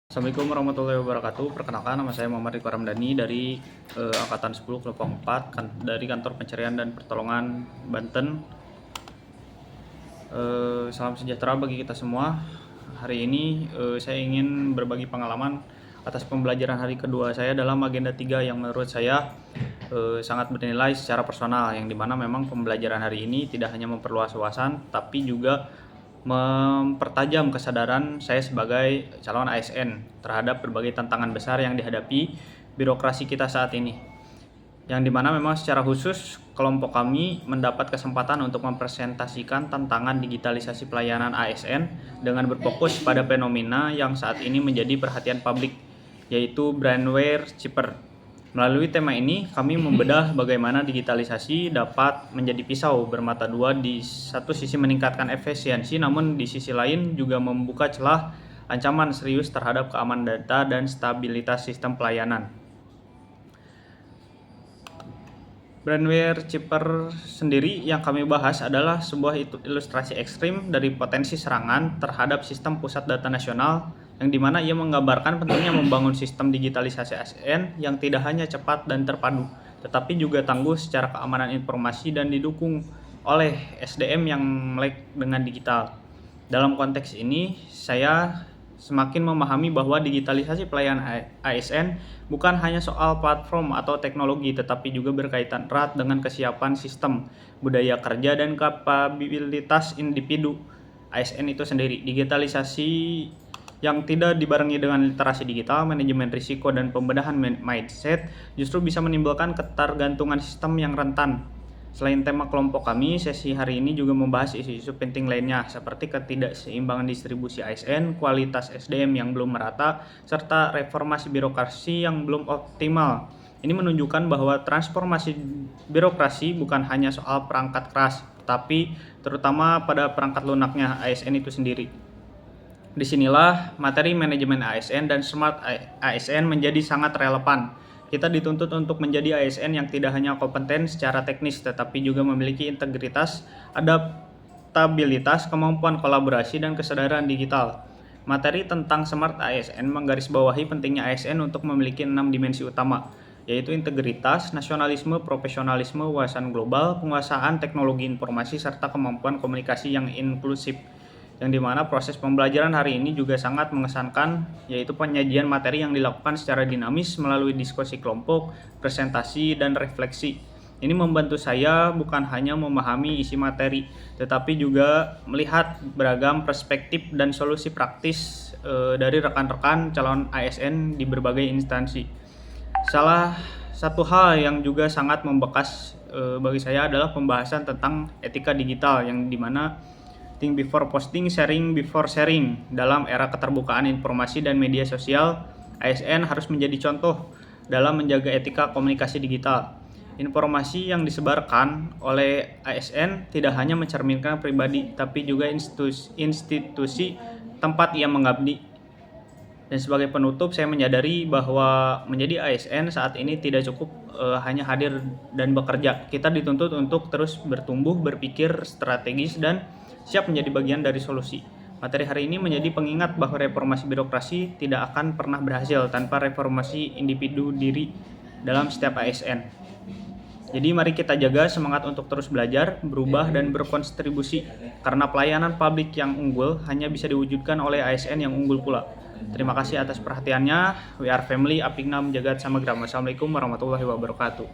Assalamualaikum warahmatullahi wabarakatuh. Perkenalkan, nama saya Muhammad Riko Ramdhani dari Angkatan 10 Kelompok 4 dari Kantor Pencarian dan Pertolongan Banten. Salam sejahtera bagi kita semua. Hari ini saya ingin berbagi pengalaman atas pembelajaran hari kedua saya dalam agenda 3 yang menurut saya sangat bernilai secara personal, yang dimana memang pembelajaran hari ini tidak hanya memperluas wawasan tapi juga mempertajam kesadaran saya sebagai calon ASN terhadap berbagai tantangan besar yang dihadapi birokrasi kita saat ini. Yang dimana memang secara khusus kelompok kami mendapat kesempatan untuk mempresentasikan tantangan digitalisasi pelayanan ASN dengan berfokus pada fenomena yang saat ini menjadi perhatian publik, yaitu brandware cheaper. Melalui tema ini, kami membedah bagaimana digitalisasi dapat menjadi pisau bermata dua, di satu sisi meningkatkan efisiensi, namun di sisi lain juga membuka celah ancaman serius terhadap keamanan data dan stabilitas sistem pelayanan. Brandware cheaper sendiri yang kami bahas adalah sebuah ilustrasi ekstrim dari potensi serangan terhadap sistem pusat data nasional, yang dimana ia menggambarkan pentingnya membangun sistem digitalisasi ASN yang tidak hanya cepat dan terpadu, tetapi juga tangguh secara keamanan informasi dan didukung oleh SDM yang melek dengan digital. Dalam konteks ini, saya semakin memahami bahwa digitalisasi pelayanan ASN bukan hanya soal platform atau teknologi, tetapi juga berkaitan erat dengan kesiapan sistem, budaya kerja, dan kapabilitas individu ASN itu sendiri. Digitalisasi yang tidak dibarengi dengan literasi digital, manajemen risiko, dan pembenahan mindset justru bisa menimbulkan ketergantungan sistem yang rentan. Selain tema kelompok kami, sesi hari ini juga membahas isu-isu penting lainnya seperti ketidakseimbangan distribusi ASN, kualitas SDM yang belum merata, serta reformasi birokrasi yang belum optimal. Ini menunjukkan bahwa transformasi birokrasi bukan hanya soal perangkat keras, tapi terutama pada perangkat lunaknya ASN itu sendiri. Disinilah materi manajemen ASN dan smart ASN menjadi sangat relevan. Kita dituntut untuk menjadi ASN yang tidak hanya kompeten secara teknis, tetapi juga memiliki integritas, adaptabilitas, kemampuan kolaborasi, dan kesadaran digital. Materi tentang smart ASN menggarisbawahi pentingnya ASN untuk memiliki 6 dimensi utama, yaitu integritas, nasionalisme, profesionalisme, wawasan global, penguasaan teknologi informasi, serta kemampuan komunikasi yang inklusif. Yang dimana proses pembelajaran hari ini juga sangat mengesankan, yaitu penyajian materi yang dilakukan secara dinamis melalui diskusi kelompok, presentasi, dan refleksi. Ini membantu saya bukan hanya memahami isi materi, tetapi juga melihat beragam perspektif dan solusi praktis dari rekan-rekan calon ASN di berbagai instansi. Salah satu hal yang juga sangat membekas bagi saya adalah pembahasan tentang etika digital, yang dimana think before posting, sharing before sharing. Dalam era keterbukaan informasi dan media sosial, ASN harus menjadi contoh dalam menjaga etika komunikasi digital. Informasi yang disebarkan oleh ASN tidak hanya mencerminkan pribadi, tapi juga institusi tempat ia mengabdi. Dan sebagai penutup, saya menyadari bahwa menjadi ASN saat ini tidak cukup hanya hadir dan bekerja. Kita dituntut untuk terus bertumbuh, berpikir strategis, dan siap menjadi bagian dari solusi. Materi hari ini menjadi pengingat bahwa reformasi birokrasi tidak akan pernah berhasil tanpa reformasi individu diri dalam setiap ASN. Jadi mari kita jaga semangat untuk terus belajar, berubah, dan berkontribusi, karena pelayanan publik yang unggul hanya bisa diwujudkan oleh ASN yang unggul pula. Terima kasih atas perhatiannya. We are family, Apiknam Jagat Samagram. Wassalamualaikum warahmatullahi wabarakatuh.